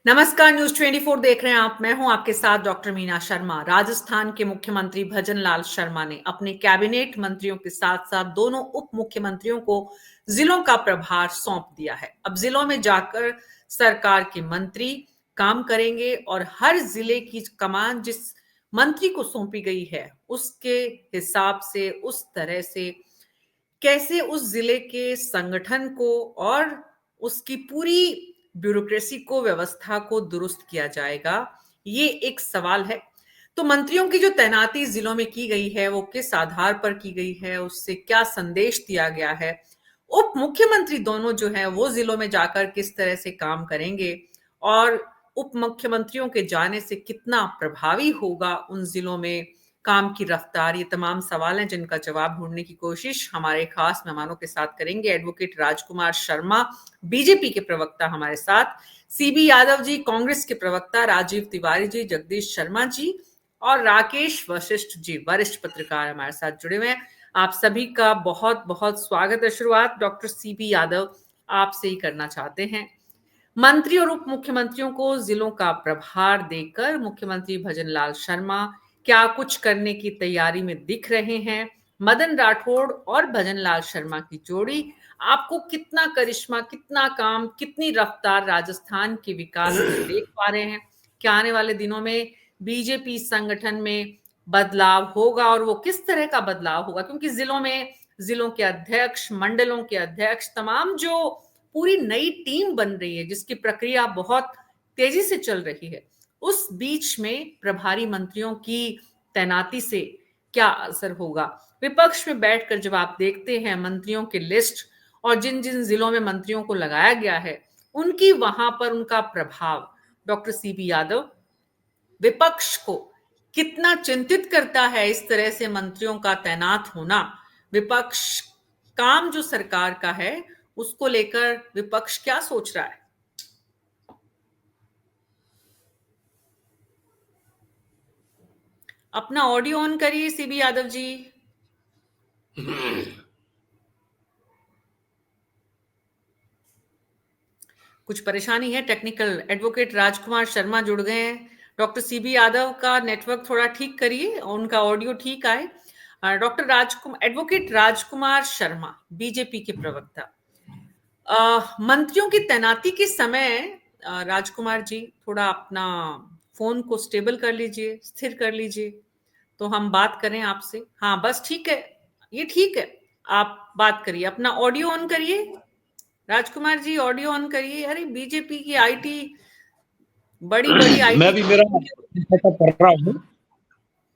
नमस्कार, न्यूज 24 देख रहे हैं आप। मैं हूं आपके साथ डॉक्टर मीना शर्मा। राजस्थान के मुख्यमंत्री भजनलाल शर्मा ने अपने कैबिनेट मंत्रियों के साथ साथ दोनों उप मुख्यमंत्रियों को जिलों का प्रभार सौंप दिया है। अब जिलों में जाकर सरकार के मंत्री काम करेंगे और हर जिले की कमान जिस मंत्री को सौंपी गई है उसके हिसाब से, उस तरह से कैसे उस जिले के संगठन को और उसकी पूरी ब्यूरोक्रेसी को, व्यवस्था को दुरुस्त किया जाएगा, ये एक सवाल है। तो मंत्रियों की जो तैनाती जिलों में की गई है वो किस आधार पर की गई है, उससे क्या संदेश दिया गया है, उप मुख्यमंत्री दोनों जो है वो जिलों में जाकर किस तरह से काम करेंगे और उप मुख्यमंत्रियों के जाने से कितना प्रभावी होगा उन जिलों में काम की रफ्तार, ये तमाम सवाल हैं जिनका जवाब ढूंढने की कोशिश हमारे खास मेहमानों के साथ करेंगे। एडवोकेट राजकुमार शर्मा, बीजेपी के प्रवक्ता हमारे साथ, सीबी यादव जी कांग्रेस के प्रवक्ता, राजीव तिवारी जी, जगदीश शर्मा जी और राकेश वशिष्ठ जी वरिष्ठ पत्रकार हमारे साथ जुड़े हुए हैं। आप सभी का बहुत बहुत स्वागत है। शुरुआत डॉक्टर सीबी यादव आपसे ही करना चाहते हैं। मंत्री और उप मुख्यमंत्रियों को जिलों का प्रभार देकर मुख्यमंत्री भजनलाल शर्मा क्या कुछ करने की तैयारी में दिख रहे हैं? मदन राठौड़ और भजनलाल शर्मा की जोड़ी आपको कितना करिश्मा, कितना काम, कितनी रफ्तार राजस्थान के विकास में देख पा रहे हैं? क्या आने वाले दिनों में बीजेपी संगठन में बदलाव होगा और वो किस तरह का बदलाव होगा? क्योंकि जिलों में जिलों के अध्यक्ष, मंडलों के अध्यक्ष, तमाम जो पूरी नई टीम बन रही है जिसकी प्रक्रिया बहुत तेजी से चल रही है, उस बीच में प्रभारी मंत्रियों की तैनाती से क्या असर होगा? विपक्ष में बैठकर जब आप देखते हैं मंत्रियों की लिस्ट और जिन जिन जिलों में मंत्रियों को लगाया गया है, उनकी वहां पर उनका प्रभाव, डॉक्टर सीबी यादव, विपक्ष को कितना चिंतित करता है इस तरह से मंत्रियों का तैनात होना? विपक्ष काम जो सरकार का है उसको लेकर विपक्ष क्या सोच रहा है? अपना ऑडियो ऑन करिए सीबी यादव जी। कुछ परेशानी है टेक्निकल। एडवोकेट राजकुमार शर्मा जुड़ गए हैं। डॉक्टर सीबी यादव का नेटवर्क थोड़ा ठीक करिए, उनका ऑडियो ठीक आए। डॉक्टर राजकुमार, एडवोकेट राजकुमार शर्मा, बीजेपी के प्रवक्ता, मंत्रियों की तैनाती के समय राजकुमार जी थोड़ा अपना फोन को स्टेबल कर लीजिए, स्थिर कर लीजिए, तो हम बात करें आपसे। हाँ, बस ठीक है, ये ठीक है। आप बात करिए, अपना ऑडियो ऑन करिए। राजकुमार जी ऑडियो ऑन करिए। अरे बीजेपी की आईटी, बड़ी बड़ी मैं आईटी भी मेरा सेटअप कर रहा हूँ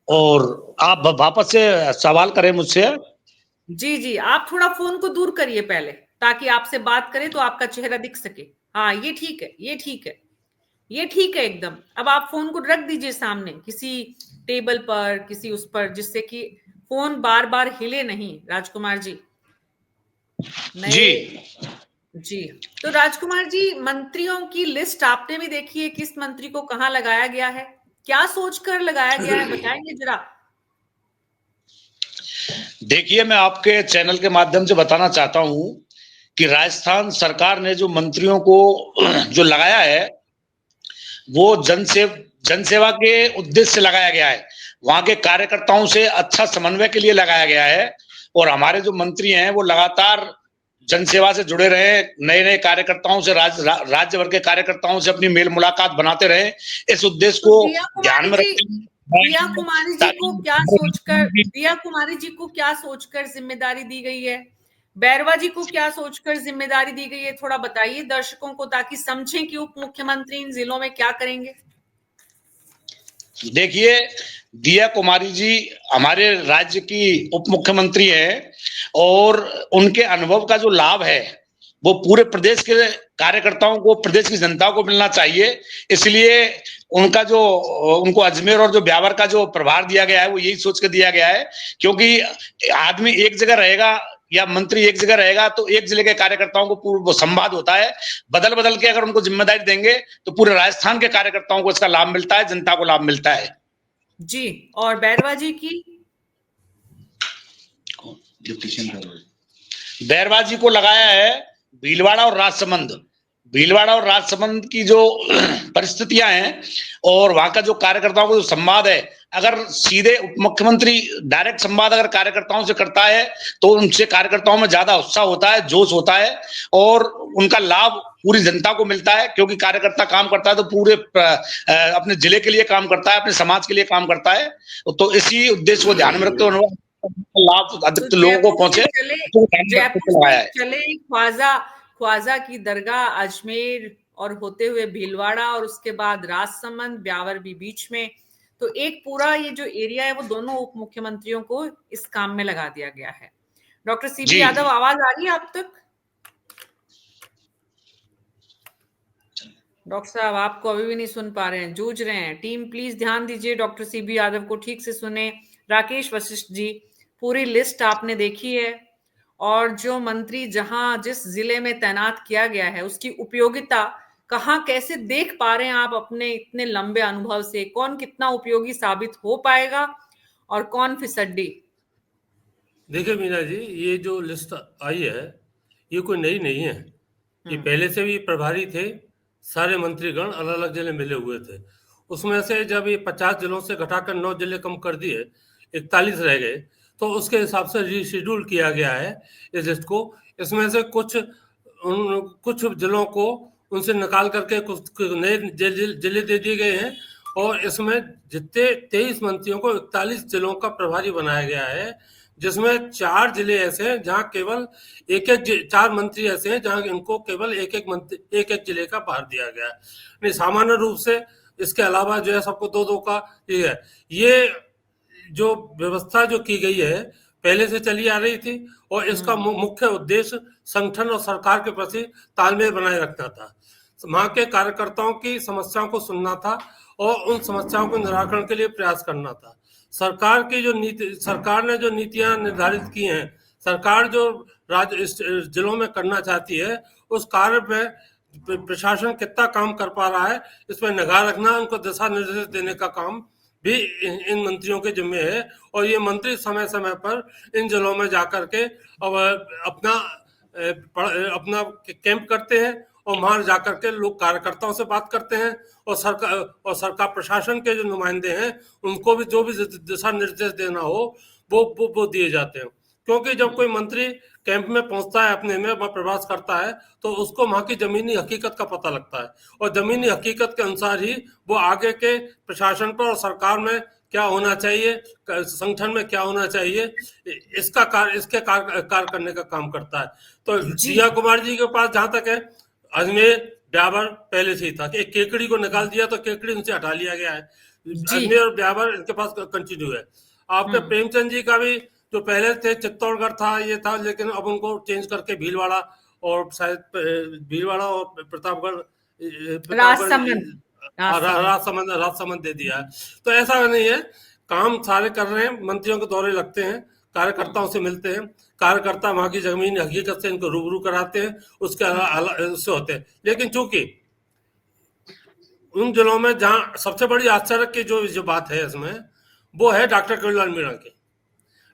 और आप वापस से सवाल करें मुझसे। जी जी, आप थोड़ा फोन को दूर करिए पहले, ताकि आपसे बात करें तो आपका चेहरा दिख सके। हाँ, ये ठीक है, ये ठीक है, ये ठीक है एकदम। अब आप फोन को रख दीजिए सामने किसी टेबल पर, किसी उस पर, जिससे कि फोन बार बार हिले नहीं। राजकुमार जी जी, नए। जी, तो राजकुमार जी, मंत्रियों की लिस्ट आपने भी देखी है, किस मंत्री को कहाँ लगाया गया है, क्या सोचकर लगाया गया है, बताएंगे जरा? देखिए मैं आपके चैनल के माध्यम से बताना चाहता हूँ कि राजस्थान सरकार ने जो मंत्रियों को जो लगाया है वो जनसेवा के उद्देश्य से लगाया गया है। वहां के कार्यकर्ताओं से अच्छा समन्वय के लिए लगाया गया है और हमारे जो मंत्री हैं वो लगातार जनसेवा से जुड़े रहे, नए नए कार्यकर्ताओं से राज्य भर के कार्यकर्ताओं से अपनी मेल मुलाकात बनाते रहे। इस उद्देश्य तो को ध्यान में रखते दिया कुमारी जी को क्या सोचकर, ताकि दिया कुमारी जी को क्या सोचकर जिम्मेदारी दी गई है? बैरवा जी को क्या सोचकर जिम्मेदारी दी गई है? थोड़ा बताइए दर्शकों को, ताकि समझें कि उप मुख्यमंत्री इन जिलों में क्या करेंगे। देखिए, दिया कुमारी जी हमारे राज्य की उप मुख्यमंत्री हैं और उनके अनुभव का जो लाभ है वो पूरे प्रदेश के कार्यकर्ताओं को, प्रदेश की जनता को मिलना चाहिए। इसलिए उनका जो उनको अजमेर और जो ब्यावर का जो प्रभार दिया गया है वो यही सोच के दिया गया है, क्योंकि आदमी एक जगह रहेगा या मंत्री एक जगह रहेगा तो एक जिले के कार्यकर्ताओं को पूर्व संवाद होता है। बदल बदल के अगर उनको जिम्मेदारी देंगे तो पूरे राजस्थान के कार्यकर्ताओं को इसका लाभ मिलता है, जनता को लाभ मिलता है। जी, और बैरवा जी की? बैरवा जी को लगाया है भीलवाड़ा और राजसमंद। भीलवाड़ा और राजसमंद की जो परिस्थितियां हैं और वहां का जो कार्यकर्ताओं का जो संवाद है, अगर सीधे उप मुख्यमंत्री डायरेक्ट संवाद अगर कार्यकर्ताओं से करता है तो उनसे कार्यकर्ताओं में ज्यादा उत्साह होता है, जोश होता है और उनका लाभ पूरी जनता को मिलता है, क्योंकि कार्यकर्ता काम करता है तो पूरे अपने जिले के लिए काम करता है, अपने समाज के लिए काम करता है। तो इसी उद्देश्य को ध्यान में रखते हुए लाभ तो अधिकतर लोगों को पहुंचे, तो ध्यान में रखते जयपुर हुए से लगाया है। चले ख्वाजा ख्वाजा की दरगाह अजमेर और होते हुए भीलवाड़ा और उसके बाद राजसमंद ब्यावर भी बीच में, तो एक पूरा ये जो एरिया है वो दोनों उप मुख्यमंत्रियों को इस काम में लगा दिया गया है। डॉक्टर सीबी जी यादव, आवाज आ रही है आप तक? डॉक्टर साहब आपको अभी भी नहीं सुन पा रहे हैं, जूझ रहे हैं। टीम प्लीज ध्यान दीजिए, डॉक्टर सीबी यादव को ठीक से सुने। राकेश वशिष्ठ जी, पूरी लिस्ट आपने देखी है और जो मंत्री जहां जिस जिले में तैनात किया गया है उसकी उपयोगिता कहाँ कैसे देख पा रहे हैं आप अपने इतने लंबे अनुभव से? कौन कितना उपयोगी साबित हो पाएगा और कौन फिसड्डी? देखिए मीना जी, ये जो लिस्ट आई है ये कोई नई नहीं है। ये पहले से भी प्रभारी थे, सारे मंत्रीगण अलग अलग जिले मिले हुए थे। उसमें से जब ये 50 जिलों से घटाकर 9 जिले कम कर दिए, 41 रह गए, तो उसके हिसाब से रीशेड्यूल किया गया है इस लिस्ट को। इसमें से कुछ जिलों को उनसे निकाल करके कुछ नए जिले दे दिए गए हैं और इसमें जितने 23 मंत्रियों को 41 जिलों का प्रभारी बनाया गया है, जिसमें 4 जिले ऐसे हैं जहां केवल एक 4 मंत्री ऐसे हैं जहां इनको केवल एक एक जिले का भार दिया गया है। नहीं, सामान्य रूप से इसके अलावा जो है सबको 2-2 का ये है। ये जो व्यवस्था जो की गई है पहले से चली आ रही थी और इसका मुख्य उद्देश्य संगठन और सरकार के प्रति तालमेल बनाए रखना था, वहां के कार्यकर्ताओं की समस्याओं को सुनना था और उन समस्याओं के निराकरण के लिए प्रयास करना था। सरकार ने जो नीतियां निर्धारित की हैं, सरकार जो राज्य जिलों में करना चाहती है, उस कार्य में प्रशासन कितना काम कर पा रहा है इस पर निगाह रखना, उनको दिशा निर्देश देने का काम भी इन मंत्रियों के जिम्मे है। और ये मंत्री समय समय पर इन जिलों में जाकर के अब अपना कैंप करते हैं और वहां जाकर के लोग कार्यकर्ताओं से बात करते हैं और सरकार प्रशासन के जो नुमाइंदे हैं उनको भी जो भी दिशा निर्देश देना हो वो दिए जाते हैं। क्योंकि जब कोई मंत्री कैंप में पहुंचता है, अपने में वहां प्रवास करता है, तो उसको वहां की जमीनी हकीकत का पता लगता है और जमीनी हकीकत के अनुसार ही वो आगे के प्रशासन पर और सरकार में क्या होना चाहिए, संगठन में क्या होना चाहिए, इसके कार्य करने का काम करता है। तो जिया कुमार जी के पास जहां तक है, अजमेर ब्यावर पहले से ही था कि एक केकड़ी को निकाल दिया तो केकड़ी उनसे हटा लिया गया है। अजमेर और ब्यावर इनके पास कंटिन्यू है। आपके प्रेमचंद जी का भी जो पहले थे चित्तौड़गढ़ था, ये था, लेकिन अब उनको चेंज करके भीलवाड़ा और शायद भीलवाड़ा और प्रतापगढ़ राजसमंद दे दिया है। तो ऐसा नहीं है, काम सारे कर रहे हैं, मंत्रियों के दौरे लगते हैं, कार्यकर्ताओं से मिलते हैं, कार्यकर्ता वहां की जमीन हकीकत से इनको रूबरू कराते हैं, उससे होते हैं। लेकिन चूंकि उन जिलों में जहां सबसे बड़ी आश्चर्य की जो बात है इसमें, वो है डॉक्टर केवललाल मीणा की।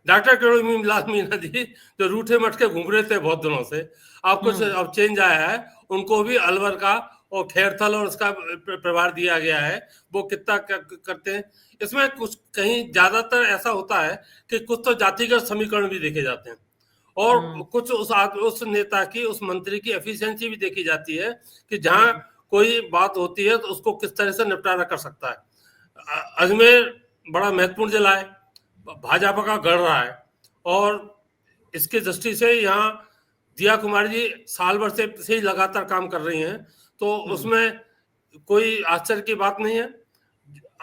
डॉक्टर केवललाल मीणा जी जो रूठे मटके घूम रहे थे बहुत दिनों से, अब कुछ अब चेंज आया है, उनको भी अलवर का और खैरथल और उसका प्रभार दिया गया है। वो कितना करते हैं इसमें, कुछ कहीं ज्यादातर ऐसा होता है कि कुछ तो जातिगत समीकरण भी देखे जाते हैं और कुछ उस नेता की, उस मंत्री की एफिशिएंसी भी देखी जाती है कि जहां कोई बात होती है तो उसको किस तरह से निपटारा कर सकता है। अजमेर बड़ा महत्वपूर्ण जिला है, भाजपा का गढ़ रहा है और इसकी दृष्टि से यहाँ दिया कुमारी जी साल भर से ही लगातार काम कर रही हैं, तो उसमें कोई आश्चर्य की बात नहीं है।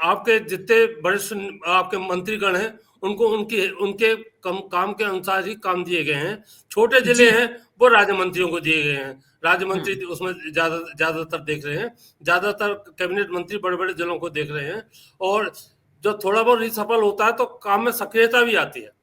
आपके जितने वरिष्ठ आपके मंत्रीगण हैं उनको उनके काम के अनुसार ही काम दिए गए हैं। छोटे जिले हैं वो राज्य मंत्रियों को दिए गए हैं, राज्य मंत्री उसमें ज्यादातर देख रहे हैं, ज्यादातर कैबिनेट मंत्री बड़े बड़े जिलों को देख रहे हैं और जो थोड़ा बहुत रिसफल होता है तो काम में सक्रियता भी आती है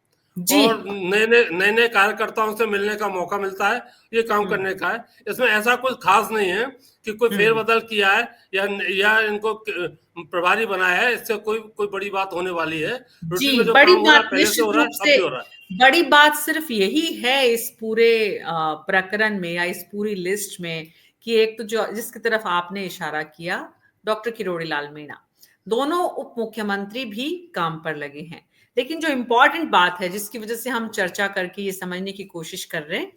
और नए कार्यकर्ताओं से मिलने का मौका मिलता है, ये काम करने का है। इसमें ऐसा कुछ खास नहीं है कि कोई फेरबदल किया है या इनको प्रभारी बनाया है, इससे कोई बड़ी बात होने वाली है। जी, बड़ी बात निश्चित रूप से बड़ी बात सिर्फ यही है इस पूरे प्रकरण में या इस पूरी लिस्ट में कि एक तो जो जिसकी तरफ आपने इशारा किया, डॉक्टर किरोड़ी लाल मीणा, दोनों उप मुख्यमंत्री भी काम पर लगे हैं। लेकिन जो इम्पोर्टेंट बात है जिसकी वजह से हम चर्चा करके ये समझने की कोशिश कर रहे हैं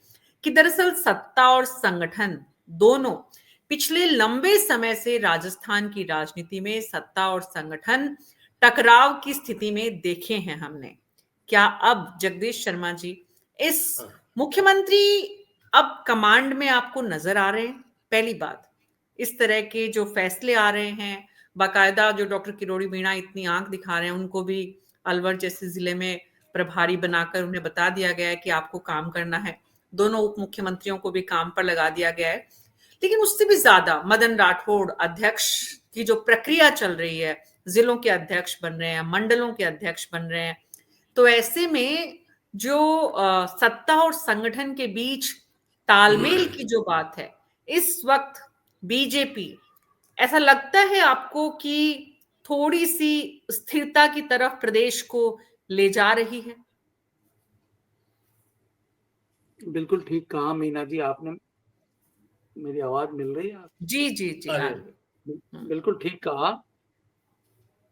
कि दरअसल सत्ता और संगठन दोनों पिछले लंबे समय से राजस्थान की राजनीति में सत्ता और संगठन टकराव की स्थिति में देखे हैं हमने। क्या अब जगदीश शर्मा जी इस मुख्यमंत्री अब कमांड में आपको नजर आ रहे हैं? पहली बात, इस तरह के जो फैसले आ रहे हैं, बाकायदा जो डॉक्टर किरोड़ी मीणा इतनी आंख दिखा रहे हैं, उनको भी अलवर जैसे जिले में प्रभारी बनाकर उन्हें बता दिया गया है कि आपको काम करना है। दोनों उप मुख्यमंत्रियों को भी काम पर लगा दिया गया है। लेकिन उससे भी ज्यादा मदन राठौड़ अध्यक्ष की जो प्रक्रिया चल रही है, जिलों के अध्यक्ष बन रहे हैं, मंडलों के अध्यक्ष बन रहे हैं, तो ऐसे में जो सत्ता और संगठन के बीच तालमेल की जो बात है, इस वक्त बीजेपी, ऐसा लगता है आपको कि थोड़ी सी स्थिरता की तरफ प्रदेश को ले जा रही है? बिल्कुल ठीक कहा मीना जी आपने। मेरी आवाज मिल रही है आप? जी जी जी, हाँ। बिल्कुल ठीक कहा।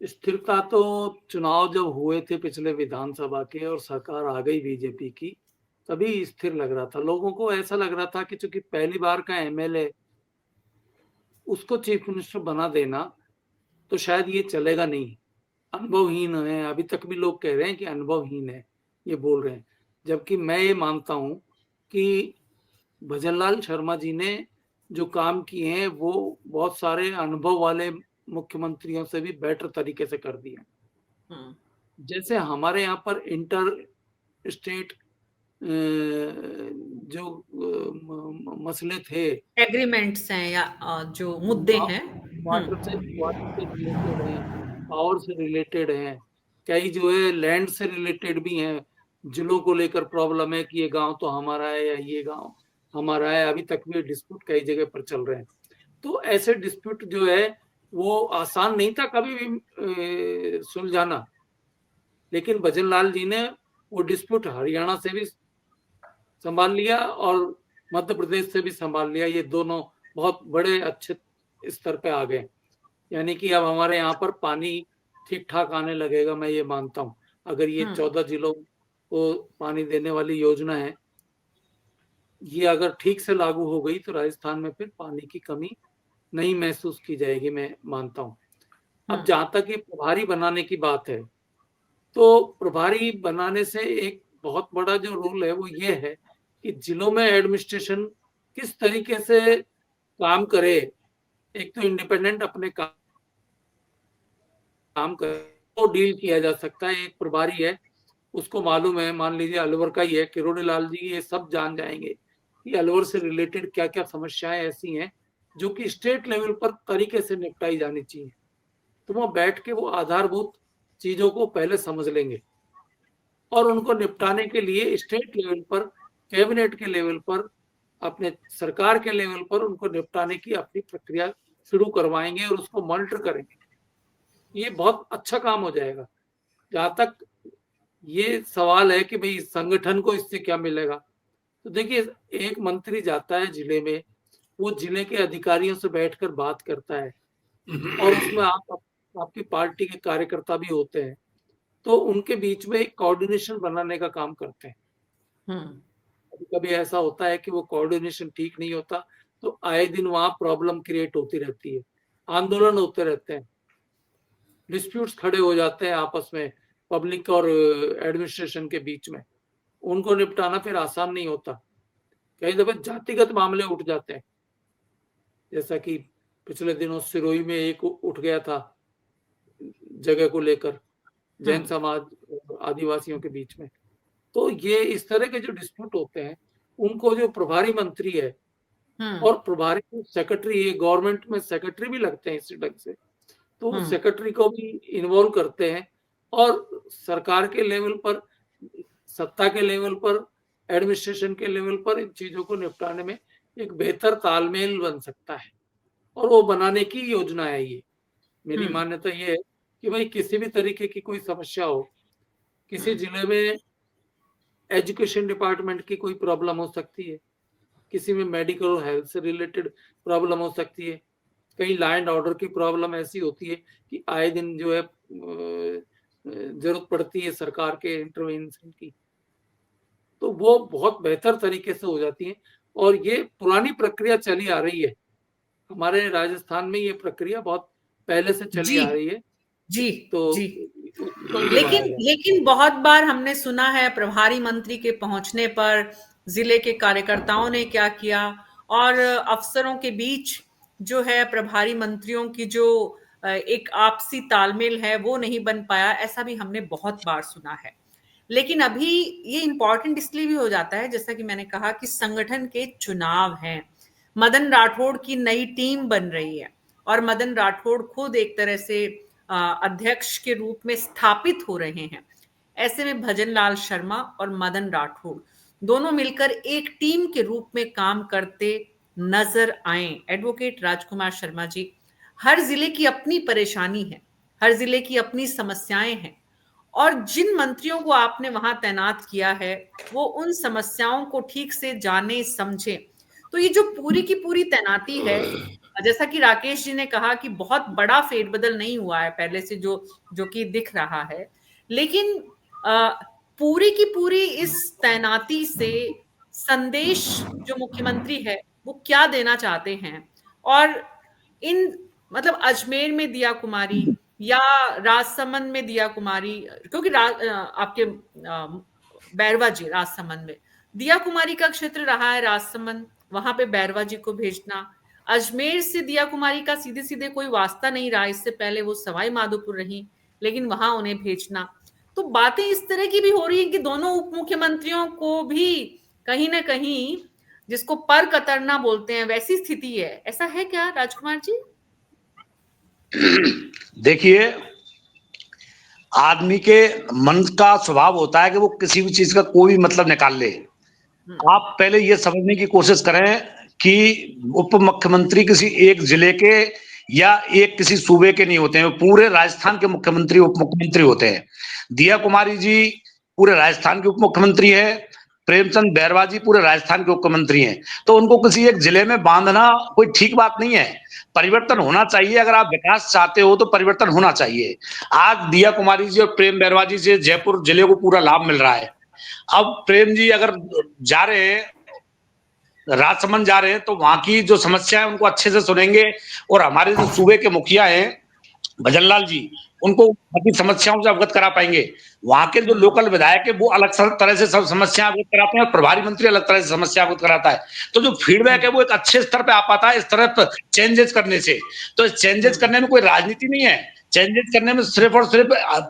स्थिरता तो चुनाव जब हुए थे पिछले विधानसभा के और सरकार आ गई बीजेपी की, तभी स्थिर लग रहा था। लोगों को ऐसा लग रहा था कि चूंकि पहली बार का एमएलए, उसको चीफ मिनिस्टर बना देना तो शायद ये चलेगा नहीं, अनुभवहीन है। अभी तक भी लोग कह रहे हैं कि अनुभवहीन है, ये बोल रहे हैं। जबकि मैं ये मानता हूं कि भजनलाल शर्मा जी ने जो काम किए हैं वो बहुत सारे अनुभव वाले मुख्यमंत्रियों से भी बेटर तरीके से कर दिए। जैसे हमारे यहाँ पर इंटर स्टेट जो मसले थे, एग्रीमेंट्स हैं या जो मुद्दे हैं, वाटर से रिलेटेड हैं, पावर से रिलेटेड हैं, कई जो है लैंड से रिलेटेड भी हैं। जिलों को लेकर प्रॉब्लम है कि ये गांव तो हमारा है या ये गांव हमारा है। अभी तक भी डिस्प्यूट कई जगह पर चल रहे हैं। तो ऐसे डिस्प्यूट जो है वो आसान नहीं था कभी भी सुलझाना। लेकिन भजनलाल जी ने वो डिस्प्यूट हरियाणा से भी संभाल लिया और मध्य प्रदेश से भी संभाल लिया। ये दोनों बहुत बड़े अच्छे स्तर पे आ गए। यानी कि अब हमारे यहाँ पर पानी ठीक ठाक आने लगेगा, मैं ये मानता हूँ। अगर ये 14 जिलों को पानी देने वाली योजना है, ये अगर ठीक से लागू हो गई तो राजस्थान में फिर पानी की कमी नहीं महसूस की जाएगी, मैं मानता हूँ। अब जहां तक ये प्रभारी बनाने की बात है, तो प्रभारी बनाने से एक बहुत बड़ा जो रोल है वो ये है कि जिलों में एडमिनिस्ट्रेशन किस तरीके से काम करे। एक तो इंडिपेंडेंट अपने काम करे तो डील किया जा सकता है। एक प्रभारी है, उसको मालूम है, मान लीजिए अलवर का ही है, किरोड़ी लाल जी ये सब जान जाएंगे कि अलवर से रिलेटेड क्या क्या समस्याएं ऐसी हैं जो कि स्टेट लेवल पर तरीके से निपटाई जानी चाहिए। तो वो बैठ के वो आधारभूत चीजों को पहले समझ लेंगे और उनको निपटाने के लिए स्टेट लेवल पर, कैबिनेट के लेवल पर, अपने सरकार के लेवल पर उनको निपटाने की अपनी प्रक्रिया शुरू करवाएंगे और उसको मॉनिटर करेंगे। ये बहुत अच्छा काम हो जाएगा। जहां तक ये सवाल है कि भाई संगठन को इससे क्या मिलेगा, तो देखिए एक मंत्री जाता है जिले में, वो जिले के अधिकारियों से बैठकर बात करता है और उसमें आपकी पार्टी के कार्यकर्ता भी होते हैं, तो उनके बीच में एक कोऑर्डिनेशन बनाने का काम करते हैं। कभी कभी ऐसा होता है कि वो कोऑर्डिनेशन ठीक नहीं होता, तो आए दिन वहां प्रॉब्लम क्रिएट होती रहती है, आंदोलन होते रहते हैं, डिस्प्यूट्स खड़े हो जाते हैं आपस में, पब्लिक और एडमिनिस्ट्रेशन के बीच में। उनको निपटाना फिर आसान नहीं होता। कई दफे जातिगत मामले उठ जाते हैं, जैसा कि पिछले दिनों सिरोही में एक उठ गया था जगह को लेकर, जैन समाज आदिवासियों के बीच में। तो ये इस तरह के जो डिस्प्यूट होते हैं, उनको जो प्रभारी मंत्री है और प्रभारी सेक्रेटरी, ये गवर्नमेंट में सेक्रेटरी भी लगते हैं इसी ढंग से, तो सेक्रेटरी को भी इन्वॉल्व करते हैं और सरकार के लेवल पर, सत्ता के लेवल पर, एडमिनिस्ट्रेशन के लेवल पर इन चीजों को निपटाने में एक बेहतर तालमेल बन सकता है। और वो बनाने की योजना है ये। मेरी मान्यता ये है कि भाई किसी भी तरीके की कोई समस्या हो, किसी जिले में एजुकेशन डिपार्टमेंट की कोई प्रॉब्लम हो सकती है, किसी में मेडिकल और हेल्थ से रिलेटेड प्रॉब्लम हो सकती है, कहीं लॉ एंड ऑर्डर की प्रॉब्लम ऐसी होती है कि आए दिन जो है जरूरत पड़ती है सरकार के इंटरवेंशन की, तो वो बहुत बेहतर तरीके से हो जाती है। और ये पुरानी प्रक्रिया चली आ रही है, हमारे राजस्थान में ये प्रक्रिया बहुत पहले से चली जी आ रही है, जी तो जी। उसको निभाया जाए। लेकिन बहुत बार हमने सुना है प्रभारी मंत्री के पहुंचने पर जिले के कार्यकर्ताओं ने क्या किया, और अफसरों के बीच जो है प्रभारी मंत्रियों की जो एक आपसी तालमेल है वो नहीं बन पाया, ऐसा भी हमने बहुत बार सुना है। लेकिन अभी ये इंपॉर्टेंट इसलिए भी हो जाता है, जैसा कि मैंने कहा कि संगठन के चुनाव हैं, मदन राठौड़ की नई टीम बन रही है और मदन राठौड़ खुद एक तरह से अध्यक्ष के रूप में स्थापित हो रहे हैं। ऐसे में भजन लाल शर्मा और मदन राठौड़ दोनों मिलकर एक टीम के रूप में काम करते नजर आए। एडवोकेट राजकुमार शर्मा जी, हर जिले की अपनी परेशानी है, हर जिले की अपनी समस्याएं हैं, और जिन मंत्रियों को आपने वहां तैनात किया है वो उन समस्याओं को ठीक से जाने समझे। तो ये जो पूरी की पूरी तैनाती है, जैसा कि राकेश जी ने कहा कि बहुत बड़ा फेरबदल नहीं हुआ है पहले से जो कि दिख रहा है, लेकिन पूरी की पूरी इस तैनाती से संदेश जो मुख्यमंत्री है वो क्या देना चाहते हैं, और इन मतलब अजमेर में दिया कुमारी या राजसमंद में दिया कुमारी, क्योंकि आपके बैरवा जी राजसमंद में दिया कुमारी का क्षेत्र रहा है, राजसमंद, वहां पे बैरवा जी को भेजना, अजमेर से दिया कुमारी का सीधे सीधे कोई वास्ता नहीं रहा, इससे पहले वो सवाई माधोपुर रही, लेकिन वहां उन्हें भेजना। तो बातें इस तरह की भी हो रही है कि दोनों उप मुख्यमंत्रियों को भी कहीं ना कहीं, जिसको पर कतरना बोलते हैं, वैसी स्थिति है। ऐसा है क्या राजकुमार जी? देखिए, आदमी के मन का स्वभाव होता है कि वो किसी भी चीज का कोई भी मतलब निकाल ले। आप पहले ये समझने की कोशिश करें कि उप मुख्यमंत्री किसी एक जिले के या एक किसी सूबे के नहीं होते हैं, पूरे राजस्थान के मुख्यमंत्री उप मुख्यमंत्री होते हैं। दिया कुमारी जी पूरे राजस्थान के उप मुख्यमंत्री है, प्रेमचंद बैरवा जी पूरे राजस्थान के मुख्यमंत्री हैं। तो उनको किसी एक जिले में बांधना कोई ठीक बात नहीं है। परिवर्तन होना चाहिए, अगर आप विकास चाहते हो तो परिवर्तन होना चाहिए। आज दिया कुमारी जी और प्रेम बैरवा जी से जयपुर जिले को पूरा लाभ मिल रहा है। अब प्रेम जी अगर जा रहे हैं, राजसमंद जा रहे हैं, तो वहां की जो समस्या है उनको अच्छे से सुनेंगे, और हमारे जो सूबे के मुखिया हैं भजनलाल जी, उनको अपनी समस्याओं से अवगत करा पाएंगे। वहां के जो लोकल विधायक है वो अलग तरह से सब समस्या अवगत कराते हैं, और प्रभारी मंत्री अलग तरह से समस्या अवगत कराता है। तो जो फीडबैक है वो एक अच्छे स्तर पे आ पाता है इस तरह चेंजेस करने से। तो इस चेंजेस करने में कोई राजनीति नहीं है, चेंजेस करने में सिर्फ और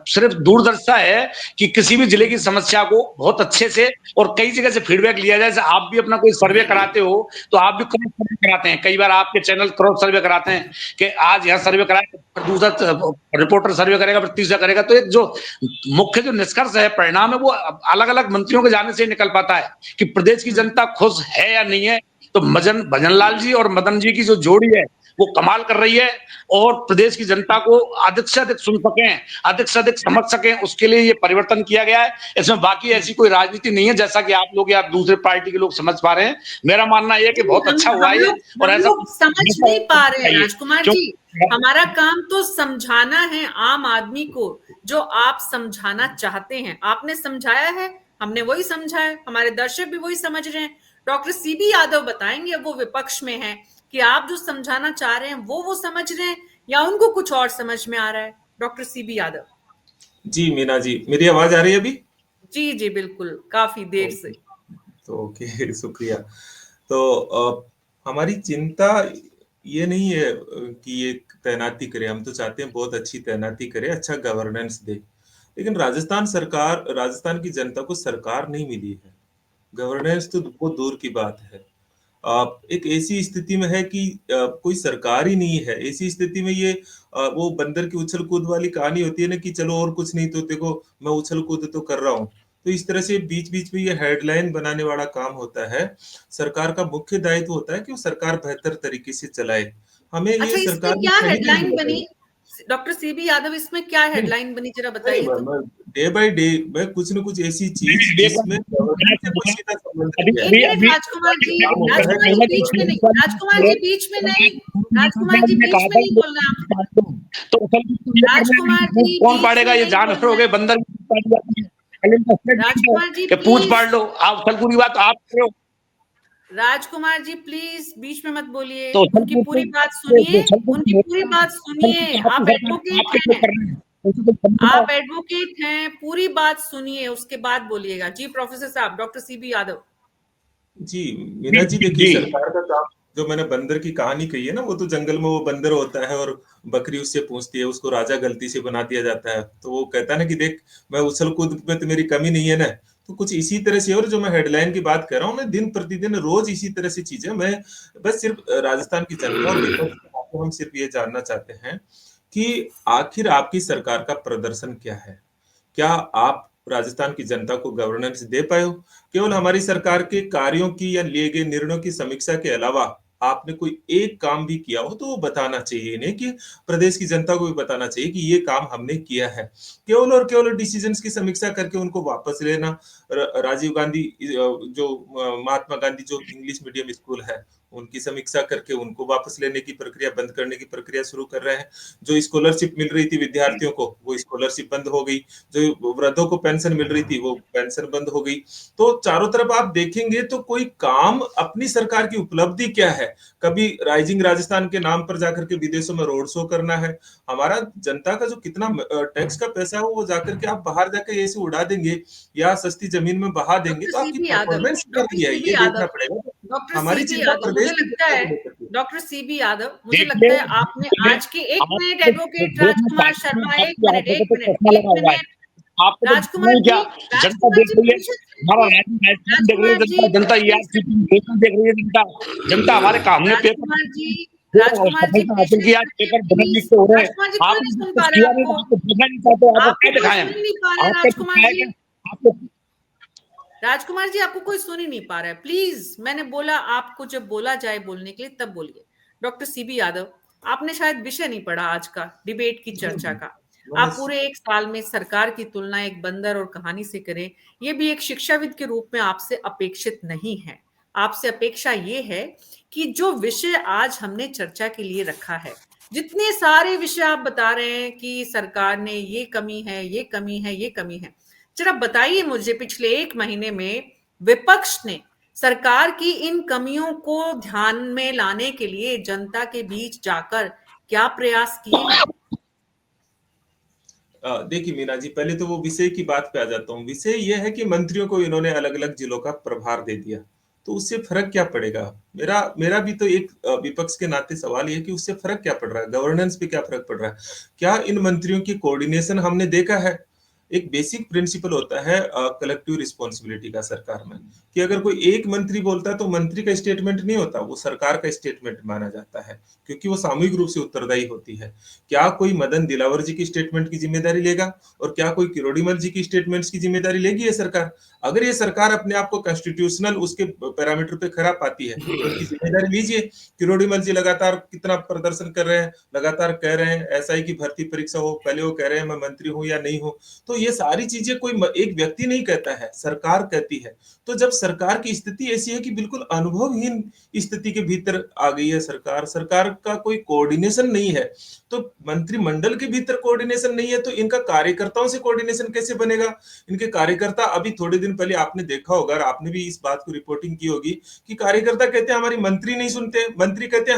सिर्फ दूरदर्शिता है कि किसी भी जिले की समस्या को बहुत अच्छे से और कई जगह से फीडबैक लिया जाए। जैसे आप भी अपना कोई सर्वे कराते हो तो आप भी क्रॉस सर्वे कराते हैं, कई बार आपके चैनल क्रॉस सर्वे कराते हैं कि आज यहाँ सर्वे कराया, दूसरा रिपोर्टर सर्वे करेगा, फिर तीसरा करेगा। तो एक जो मुख्य जो निष्कर्ष है, परिणाम है, वो अलग अलग मंत्रियों के जाने से निकल पाता है कि प्रदेश की जनता खुश है या नहीं है। तो भजनलाल जी और मदन जी की जो जोड़ी है वो कमाल कर रही है, और प्रदेश की जनता को अधिक से अधिक सुन सकें, अधिक से अधिक समझ सकें, उसके लिए ये परिवर्तन किया गया है। इसमें बाकी ऐसी कोई राजनीति नहीं है जैसा कि आप लोग या दूसरे पार्टी के लोग समझ पा रहे हैं। मेरा मानना यह है कि बहुत अच्छा हुआ है, और ऐसा समझ नहीं पा रहे हैं राजकुमार जी। हमारा काम तो समझाना है आम आदमी को, जो आप समझाना चाहते हैं। आपने समझाया है, हमने वही समझा है, हमारे दर्शक भी वही समझ रहे हैं। डॉक्टर सीबी यादव बताएंगे, वो विपक्ष में है, कि आप जो समझाना चाह रहे हैं वो समझ रहे हैं या उनको कुछ और समझ में आ रहा है। Doctor CB Yadav ji. मीना जी, मेरी आवाज आ रही है अभी? जी जी बिल्कुल, काफी देर से। तो ओके, शुक्रिया। तो हमारी चिंता ये नहीं है कि ये तैनाती करे, हम तो चाहते हैं बहुत अच्छी तैनाती करे, अच्छा गवर्नेंस दे, लेकिन राजस्थान की जनता को सरकार नहीं मिली है, गवर्नेंस तो बहुत दूर की बात है। एक ऐसी स्थिति में है कि कोई सरकार ही नहीं है। ऐसी स्थिति में ये वो बंदर की उछल कूद वाली कहानी होती है ना कि चलो और कुछ नहीं तो देखो मैं उछल कूद तो कर रहा हूँ। तो इस तरह से बीच बीच में ये हेडलाइन बनाने वाला काम होता है। सरकार का मुख्य दायित्व होता है कि वो सरकार बेहतर तरीके से चलाए। हमें अच्छा, ये इसमें सरकार क्या हेडलाइन बनी? डॉक्टर सीबी यादव, इसमें क्या हेडलाइन बनी, जरा बताइए तो। डे बाय डे मैं कुछ न कुछ ऐसी चीज जिसमें गवर्नेंस से कोई सीधा संबंध नहीं है। एक मिनट राजकुमार जी, राजकुमार जी बीच में नहीं, राजकुमार जी बीच में नहीं, राजकुमार जी बीच में नहीं बोलना आप। तो राजकुमार जी कौन बीच पाड़ेगा? में ये नहीं जानवर हो बोलना गए, है। बंदर की पाड़ जाती है। राजकुमार जी कि पूछ प्लीज, पाड़ लो आप, उथल पूरी बात आप करो। राजकुमार जी प्लीज बीच में मत बोलिए, तो उथल उनकी पूरी पूरी बात सुनिए, उनकी पूरी बात सुनिए। आप आपके एडवोकेट क्यों हैं, कर रहे हैं? उसे तो समझो। आप एडवोकेट हैं, पूरी बात सुनिए उसके बाद बोलिएगा। जी प्रोफेसर साहब, डॉक्टर सीबी यादव। जी मीना जी, देखिए सरकार का काम, जो मैंने बंदर की कहानी कही है ना, वो तो जंगल में वो बंदर होता है और बकरी उससे पूछती है, उसको राजा गलती से बना दिया जाता है, तो वो कहता है ना कि देख मैं उछल कूद में तो मेरी कमी नहीं है ना। तो कुछ इसी तरह से, और जो मैं हेडलाइन की बात कर रहा हूँ, मैं दिन प्रतिदिन रोज इसी तरह से चीजें, मैं बस सिर्फ राजस्थान की जनता और विपक्ष के नाते हम सिर्फ ये जानना चाहते हैं कि आखिर आपकी सरकार का प्रदर्शन क्या है। क्या आप राजस्थान की जनता को गवर्नेंस दे पाए हो? केवल हमारी सरकार के कार्यों की या लिए गए निर्णयों की समीक्षा के अलावा आपने कोई एक काम भी किया हो तो वो बताना चाहिए इन्हें, कि प्रदेश की जनता को भी बताना चाहिए कि ये काम हमने किया है। केवल और केवल डिसीजंस की समीक्षा करके उनको वापस लेना। राजीव गांधी, जो महात्मा गांधी जो इंग्लिश मीडियम स्कूल है, उनकी समीक्षा करके उनको वापस लेने की प्रक्रिया, बंद करने की प्रक्रिया शुरू कर रहे हैं। जो स्कॉलरशिप मिल रही थी विद्यार्थियों को, वो स्कॉलरशिप बंद हो गई। जो वृद्धों को पेंशन मिल रही थी, वो पेंशन बंद हो गई। तो चारों तरफ आप देखेंगे तो कोई काम, अपनी सरकार की उपलब्धि क्या है? कभी राइजिंग राजस्थान के नाम पर जाकर के विदेशों में रोड शो करना है। हमारा जनता का जो कितना टैक्स का पैसा है, वो जाकर के आप बाहर जाकर ऐसे उड़ा देंगे या सस्ती जमीन में बहा देंगे, डॉक्टर तो आपकी सीबी यादव, परफॉर्मेंस कर डॉक्टर रही है, सीबी ये देखना यादव, पड़ेगा। डॉक्टर हमारी सीबी चिंता यादव, प्रदेश मुझे की लगता जनता है, को लेकर के। डॉक्टर सीबी यादव, मुझे लगता देखिए है आपने आज के, एक मिनट आपको एडवोकेट देखना राजकुमार चाहती हूँ, शर्मा, एक आपकी मिनट, आंखों एक पे तो मिनट, चश्मा एक लगा हुआ है। मिनट। आपको तो राजकुमार क्यों क्या जी, जनता राजकुमार देख जी रही है, पेशेंस हमारा रखिए, मैच देख रही है राजकुमार जी जनता, जनता पेशेंस ERCP रखिए, देख रही है जनता। जनता हमारे काम, हमने पेपर राजकुमार जी, जो राजकुमार जी सफलता हासिल पेशेंस किया, रखिए पेपर बदल लिख प्लीज। के हो रहे हैं। राजकुमार जी क्यों नहीं आपने सुन कुछ पा रहे किया नहीं, आपको? तो आपको देखना नहीं चाहते, आपको आपको क्या कोई दिखाएं सुन हम? ही नहीं पा रहा है आपको कुछ राजकुमार जी। आपको राजकुमार जी आपको कोई सुन ही नहीं पा रहा है, प्लीज। मैंने बोला आपको जब बोला जाए बोलने के लिए तब बोलिए। डॉक्टर सीबी यादव, आपने शायद विषय नहीं पढ़ा आज का डिबेट की चर्चा का। आप पूरे एक साल में सरकार की तुलना एक बंदर और कहानी से करें, ये भी एक शिक्षाविद के रूप में आपसे अपेक्षित नहीं है। आपसे अपेक्षा ये है कि जो विषय आज हमने चर्चा के लिए रखा है, जितने सारे विषय आप बता रहे हैं कि सरकार ने ये कमी है, ये कमी है, ये कमी है, जरा बताइए मुझे पिछले एक महीने में विपक्ष ने सरकार की इन कमियों को ध्यान में लाने के लिए जनता के बीच जाकर क्या प्रयास किए हैं? देखिए मीना जी, पहले तो वो विषय की बात पे आ जाता हूँ। विषय ये है कि मंत्रियों को इन्होंने अलग अलग जिलों का प्रभार दे दिया, तो उससे फर्क क्या पड़ेगा? मेरा मेरा भी तो एक विपक्ष के नाते सवाल ये है कि उससे फर्क क्या पड़ रहा है, गवर्नेंस पे क्या फर्क पड़ रहा है? क्या इन मंत्रियों की कोऑर्डिनेशन हमने देखा है? एक बेसिक प्रिंसिपल होता है कलेक्टिव रिस्पॉन्सिबिलिटी का सरकार में, कि अगर कोई एक मंत्री बोलता है तो मंत्री का स्टेटमेंट नहीं होता, वो सरकार का स्टेटमेंट माना जाता है, क्योंकि वो सामूहिक रूप से उत्तरदायी होती है। क्या कोई मदन दिलावर जी की स्टेटमेंट की जिम्मेदारी लेगा और क्या कोई किरोड़ीमल जी की स्टेटमेंट्स की जिम्मेदारी लेगी ये सरकार? अगर ये सरकार अपने आप को कॉन्स्टिट्यूशनल उसके पैरामीटर पे खरा पाती है तो उनकी जिम्मेदारी लीजिए। किरोड़ीमल जी लगातार कितना प्रदर्शन कर रहे हैं, लगातार कह रहे हैं एसआई की भर्ती परीक्षा हो, पहले वो कह रहे हैं मैं मंत्री हूं या नहीं हूं। तो ये सारी चीजें कोई एक व्यक्ति नहीं कहता है, सरकार कहती है। तो जब सरकार की स्थिति ऐसी है कि बिल्कुल अनुभवहीन स्थिति के भीतर आ गई है सरकार, सरकार का कोई कोऑर्डिनेशन नहीं है, तो मंत्रिमंडल के भीतर कोऑर्डिनेशन नहीं है, तो इनका कार्यकर्ताओं से कोऑर्डिनेशन कैसे बनेगा? इनके कार्यकर्ता, अभी थोड़े दिन पहले आपने देखा होगा और आपने भी इस बात को रिपोर्टिंग की होगी कि कार्यकर्ता कहते हैं हमारी मंत्री नहीं सुनते, मंत्री कहते हैं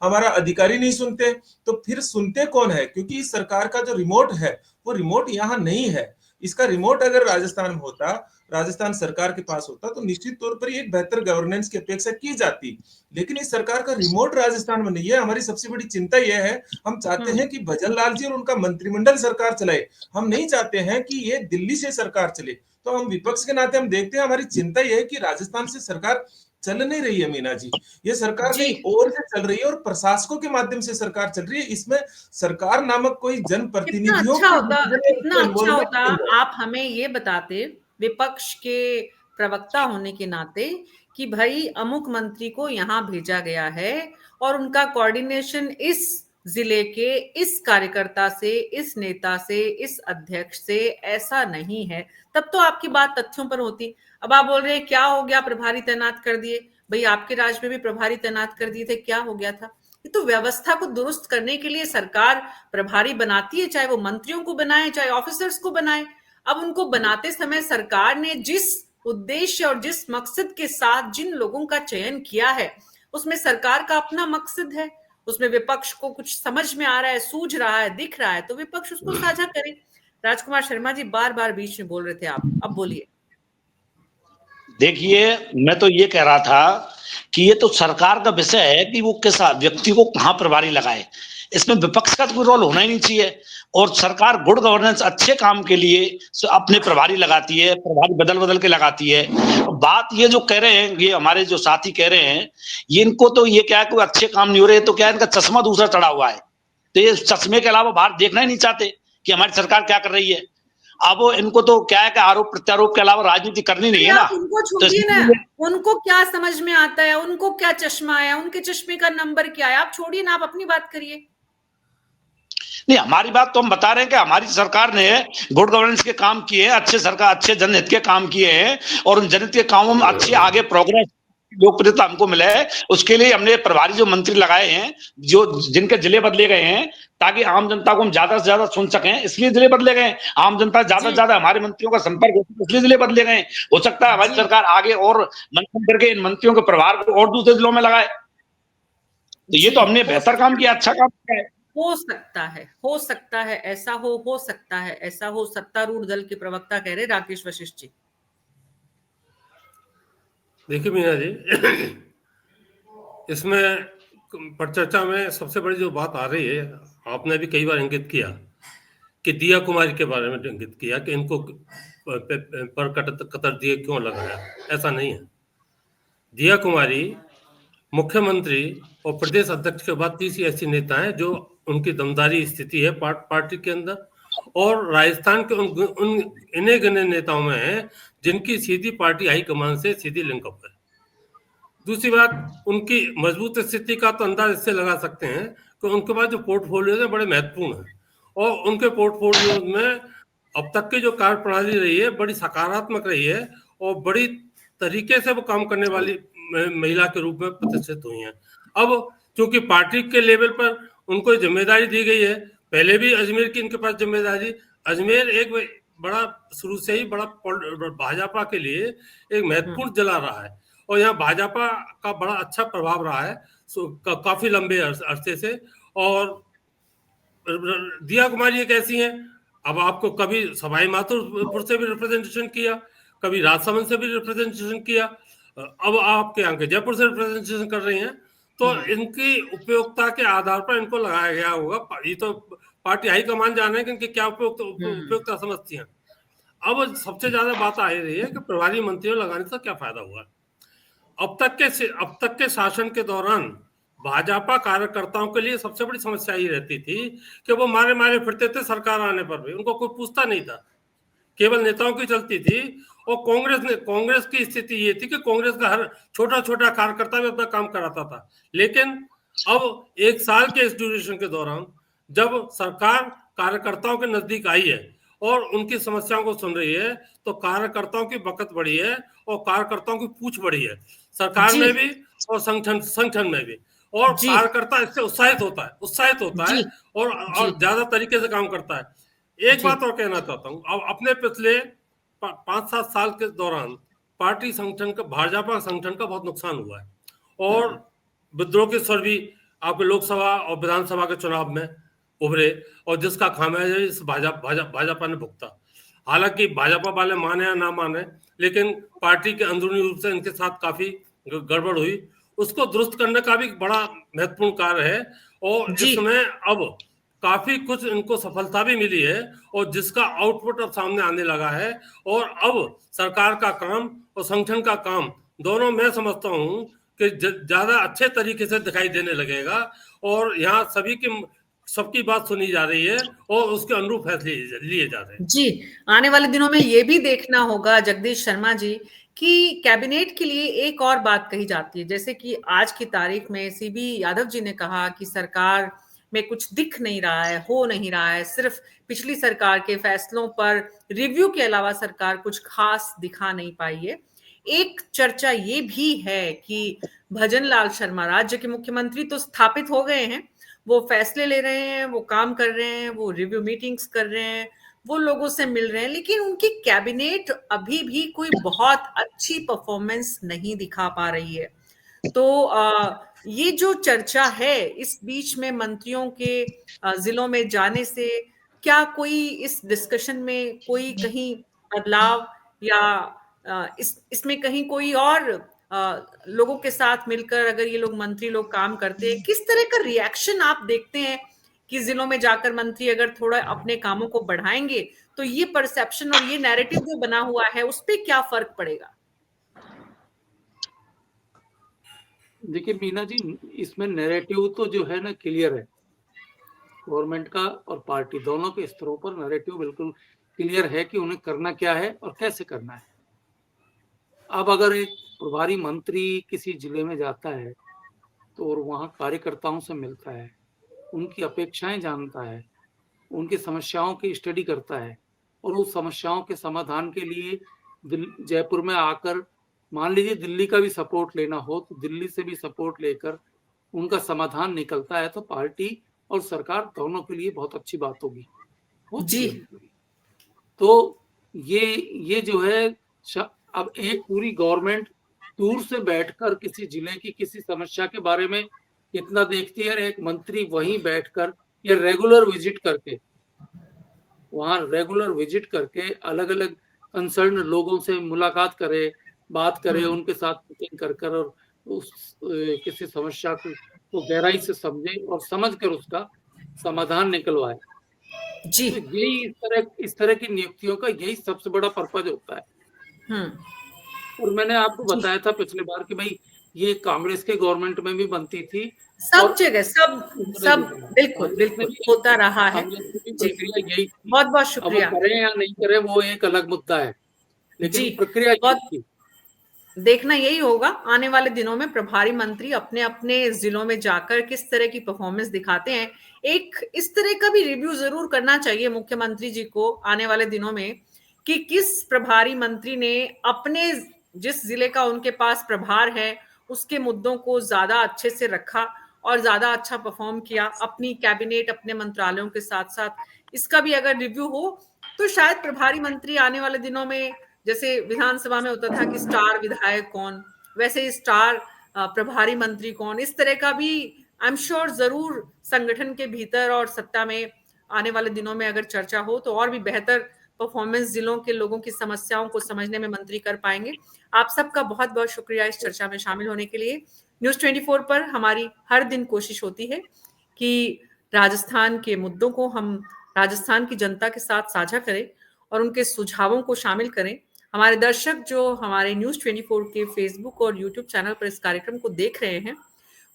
हमारा अधिकारी नहीं सुनते। तो फिर सुनते कौन है? क्योंकि इस सरकार का जो रिमोट है वो रिमोट यहाँ नहीं है। इसका रिमोट अगर राजस्थान में होता, राजस्थान सरकार के पास होता, तो निश्चित तौर पर एक बेहतर गवर्नेंस की अपेक्षा की जाती। लेकिन इस सरकार का रिमोट राजस्थान में नहीं है। हमारी सबसे बड़ी चिंता यह है, हम चाहते हैं कि भजन लाल जी और उनका मंत्रिमंडल सरकार चलाए, हम नहीं चाहते हैं कि ये दिल्ली से सरकार चले। तो हम विपक्ष के नाते हम देखते हैं, हमारी चिंता यह है कि राजस्थान से सरकार चल नहीं रही है मीना जी। ये सरकार जी, कहीं और से चल रही है और प्रशासकों के माध्यम से सरकार चल रही है। इसमें सरकार नामक कोई कितना जनप्रतिनिधियों अच्छा की होता, कितना अच्छा इन्वॉल्वमेंट होता नहीं है। आप हमें ये बताते विपक्ष के प्रवक्ता होने के नाते कि भाई अमुक मंत्री को यहाँ भेजा गया है और उनका कोऑर्डिनेशन इस जिले के इस कार्यकर्ता से, इस नेता से, इस अध्यक्ष से ऐसा नहीं है, तब तो आपकी बात तथ्यों पर होती। अब आप बोल रहे हैं क्या हो गया, प्रभारी तैनात कर दिए। भाई आपके राज में भी प्रभारी तैनात कर दिए थे, क्या हो गया था? ये तो व्यवस्था को दुरुस्त करने के लिए सरकार प्रभारी बनाती है, चाहे वो मंत्रियों को बनाए चाहे ऑफिसर्स को बनाए। अब उनको बनाते समय सरकार ने जिस उद्देश्य और जिस मकसद के साथ जिन लोगों का चयन किया है, उसमें सरकार का अपना मकसद है, उसमें विपक्ष को कुछ समझ में आ रहा है, सूझ रहा है, दिख रहा है, तो विपक्ष उसको साझा करे। राजकुमार शर्मा जी बार बार बीच में बोल रहे थे आप, अब बोलिए। देखिए, मैं तो ये कह रहा था कि ये तो सरकार का विषय है कि वो किस व्यक्ति को कहाँ प्रभारी लगाए। इसमें विपक्ष का तो कोई रोल होना ही नहीं चाहिए। और सरकार गुड गवर्नेंस, अच्छे काम के लिए अपने प्रभारी लगाती है, प्रभारी बदल बदल के लगाती है। बात ये जो कह रहे हैं, ये हमारे जो साथी कह रहे हैं, ये इनको तो ये क्या है कि अच्छे काम नहीं हो रहे, तो क्या इनका चश्मा दूसरा चढ़ा हुआ है, तो ये चश्मे के अलावा बाहर देखना ही नहीं चाहते कि हमारी सरकार क्या कर रही है। अब इनको तो क्या है कि आरोप प्रत्यारोप के अलावा राजनीति करनी नहीं है ना। उनको छोड़िए ना, उनको क्या समझ में आता है, उनको क्या चश्मा है, उनके चश्मे का नंबर क्या है, आप छोड़िए ना, आप अपनी बात करिए। नहीं, हमारी बात तो हम बता रहे हैं कि हमारी सरकार ने गुड गवर्नेंस के काम किए हैं, अच्छे सरकार, अच्छे जनहित के काम किए हैं, और उन जनहित के कामों में अच्छी आगे प्रोग्रेस, लोकप्रियता हमको मिले है। उसके लिए हमने प्रभारी जो मंत्री लगाए हैं, जो जिनके जिले बदले गए हैं, ताकि आम जनता को हम ज्यादा से ज्यादा सुन सकें, इसलिए जिले बदले गए। आम जनता ज्यादा से ज्यादा हमारे मंत्रियों का संपर्क हो, इसलिए जिले बदले गए। हो सकता है हमारी सरकार आगे और मंथन करके इन मंत्रियों के प्रभार को और दूसरे जिलों में लगाए। तो ये तो हमने बेहतर काम किया, अच्छा काम किया है। हो सकता है ऐसा हो सकता है ऐसा हो। सत्तारूढ़ दल के प्रवक्ता कह रहे राकेश वशिष्ठ जी। देखिए मीना जी, इसमें पर चर्चा में सबसे बड़ी जो बात आ रही है, आपने भी कई बार इंगित किया कि दिया कुमारी के बारे में इंगित किया कि इनको पर कतर दिए क्यों लगाया। ऐसा नहीं है। दिया कुमारी मुख्यमंत्री और प्रदेश अध्यक्ष के बाद तीसरी ऐसी नेता है जो उनकी दमदारी स्थिति है पार्टी के अंदर, और राजस्थान के उन इन्हें गिने नेताओं में है जिनकी सीधी पार्टी हाईकमान से सीधी लिंकअप है। दूसरी बात, उनकी मजबूत स्थिति का तो अंदाज इससे लगा सकते हैं कि उनके पास जो पोर्टफोलियो है बड़े महत्वपूर्ण है, और उनके पोर्टफोलियो में अब तक की जो कार्य प्रणाली रही है बड़ी सकारात्मक रही है, और बड़ी तरीके से वो काम करने वाली महिला के रूप में प्रतिष्ठित हुई हैं। अब क्योंकि पार्टी के लेवल पर उनको जिम्मेदारी दी गई है, पहले भी अजमेर की इनके पास जिम्मेदारी, अजमेर एक बड़ा शुरू से ही बड़ा भाजपा के लिए एक महत्वपूर्ण जिला रहा है, और यहाँ भाजपा का बड़ा अच्छा प्रभाव रहा है काफी लंबे अरसे से। और दिया कुमारी एक ऐसी है, अब आपको कभी सवाई माधोपुर से भी रिप्रेजेंटेशन किया, कभी राजसमंद से भी रिप्रेजेंटेशन किया, अब आपके यहाँ के जयपुर से रिप्रेजेंटेशन कर रही हैं। तो इनकी उपयोगिता के आधार पर इनको लगाया गया होगा। ये तो पार्टी हाईकमान जाने कि इनकी क्या उपयोगिता समझती हैं। अब सबसे ज्यादा बात आ रही है कि प्रभारी मंत्रियों लगाने से क्या फायदा हुआ। अब तक के शासन के दौरान भाजपा कार्यकर्ताओं के लिए सबसे बड़ी समस्या ये रहती थी कि वो मारे मारे फिरते थे सरकार आने पर भी, उनको कोई पूछता नहीं था, केवल नेताओं की चलती थी। और कांग्रेस की स्थिति ये थी कि कांग्रेस का हर छोटा छोटा कार्यकर्ता भी अपना काम कराता था। लेकिन अब एक साल के इस ड्यूरेशन के दौरान जब सरकार कार्यकर्ताओं के नजदीक आई है और उनकी समस्याओं को सुन रही है, तो कार्यकर्ताओं की बकत बढ़ी है और कार्यकर्ताओं की पूछ बढ़ी है, सरकार में भी और संगठन में भी। और कार्यकर्ता इससे उत्साहित होता है और ज्यादा तरीके से काम करता है। एक बात और कहना चाहता हूँ, अब अपने पिछले 5-7 साल के दौरान पार्टी संगठन का, भाजपा संगठन का बहुत नुकसान हुआ है, और विद्रोह के स्वर भी आपके लोकसभा और विधानसभा के चुनाव में उभरे, और जिसका खामियाजा इस भाजपा ने भुगता। हालांकि भाजपा वाले माने या ना माने, लेकिन पार्टी के अंदरूनी रूप से इनके साथ काफी गड़बड़ हुई, उसको दुरुस्त करने का भी बड़ा महत्वपूर्ण कार्य है, और इसमें अब काफी कुछ इनको सफलता भी मिली है, और जिसका आउटपुट अब सामने आने लगा है। और अब सरकार का काम और संगठन का काम दोनों मैं समझता हूँ कि ज्यादा अच्छे तरीके से दिखाई देने लगेगा, और यहाँ सबकी बात सुनी जा रही है और उसके अनुरूप फैसले लिए जा रहे हैं। जी, आने वाले दिनों में ये भी देखना होगा जगदीश शर्मा जी कि कैबिनेट के लिए एक और बात कही जाती है, जैसे कि आज की तारीख में सीबी यादव जी ने कहा कि सरकार में कुछ दिख नहीं रहा है, हो नहीं रहा है। सिर्फ पिछली सरकार के फैसलों पर रिव्यू के अलावा सरकार कुछ खास दिखा नहीं पाई है। एक चर्चा ये भी है कि भजन लाल शर्मा राज्य के मुख्यमंत्री तो स्थापित हो गए हैं, वो फैसले ले रहे हैं, वो काम कर रहे हैं, वो रिव्यू मीटिंग्स कर रहे हैं, वो लोगों से मिल रहे हैं, लेकिन उनकी कैबिनेट अभी भी कोई बहुत अच्छी परफॉर्मेंस नहीं दिखा पा रही है। तो ये जो चर्चा है, इस बीच में मंत्रियों के जिलों में जाने से क्या कोई इस डिस्कशन में कोई कहीं बदलाव या इसमें कहीं कोई और लोगों के साथ मिलकर अगर ये लोग मंत्री लोग काम करते हैं, किस तरह का रिएक्शन आप देखते हैं कि जिलों में जाकर मंत्री अगर थोड़ा अपने कामों को बढ़ाएंगे तो ये परसेप्शन और ये नैरेटिव जो बना हुआ है उस पर क्या फर्क पड़ेगा? देखिए मीना जी, इसमें नैरेटिव तो जो है ना क्लियर है, गवर्नमेंट का और पार्टी दोनों के स्तरों पर नैरेटिव बिल्कुल क्लियर है कि उन्हें करना क्या है और कैसे करना है। अब अगर एक प्रभारी मंत्री किसी जिले में जाता है तो और वहाँ कार्यकर्ताओं से मिलता है, उनकी अपेक्षाएं जानता है, उनकी समस्याओं की स्टडी करता है और उस समस्याओं के समाधान के लिए जयपुर में आकर, मान लीजिए दिल्ली का भी सपोर्ट लेना हो तो दिल्ली से भी सपोर्ट लेकर उनका समाधान निकलता है, तो पार्टी और सरकार दोनों के लिए बहुत अच्छी बात होगी जी। तो ये जो है अब एक पूरी गवर्नमेंट दूर से बैठकर किसी जिले की किसी समस्या के बारे में कितना देखती है, एक मंत्री वहीं बैठकर या रेगुलर विजिट करके, वहां रेगुलर विजिट करके अलग अलग कंसर्न लोगों से मुलाकात करे, बात करे, उनके साथ मीटिंग कर और उस किसी समस्या को गहराई से समझे और समझकर उसका समाधान निकलवाए। जी। तो यही इस तरह की नियुक्तियों का यही सबसे बड़ा पर्पज होता है। और मैंने आपको बताया था पिछली बार कि भाई ये कांग्रेस के गवर्नमेंट में भी बनती थी, सब जगह सब बिल्कुल होता रहा है। प्रक्रिया यही थी। बहुत बहुत शुक्रिया। अब वो करें या नहीं करें वो एक अलग मुद्दा है, लेकिन प्रक्रिया यही थी। देखना यही होगा आने वाले दिनों में प्रभारी मंत्री अपने अपने जिलों में जाकर किस तरह की परफॉर्मेंस दिखाते हैं। एक इस तरह का भी रिव्यू जरूर करना चाहिए मुख्यमंत्री जी को आने वाले दिनों में कि किस प्रभारी मंत्री ने अपने जिस जिले का उनके पास प्रभार है उसके मुद्दों को ज्यादा अच्छे से रखा और ज्यादा अच्छा परफॉर्म किया अपनी कैबिनेट अपने मंत्रालयों के साथ साथ। इसका भी अगर रिव्यू हो तो शायद प्रभारी मंत्री आने वाले दिनों में, जैसे विधानसभा में होता था कि स्टार विधायक कौन, वैसे स्टार प्रभारी मंत्री कौन, इस तरह का भी आई एम श्योर जरूर संगठन के भीतर और सत्ता में आने वाले दिनों में अगर चर्चा हो तो और भी बेहतर परफॉर्मेंस जिलों के लोगों की समस्याओं को समझने में मंत्री कर पाएंगे। आप सबका बहुत बहुत शुक्रिया इस चर्चा में शामिल होने के लिए। न्यूज़ 24 पर हमारी हर दिन कोशिश होती है कि राजस्थान के मुद्दों को हम राजस्थान की जनता के साथ साझा करें और उनके सुझावों को शामिल करें। हमारे दर्शक जो हमारे न्यूज़ 24 के फेसबुक और यूट्यूब चैनल पर इस कार्यक्रम को देख रहे हैं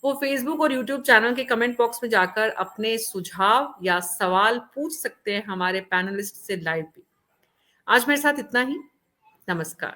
वो फेसबुक और यूट्यूब चैनल के कमेंट बॉक्स में जाकर अपने सुझाव या सवाल पूछ सकते हैं हमारे पैनलिस्ट से लाइव भी। आज मेरे साथ इतना ही। नमस्कार।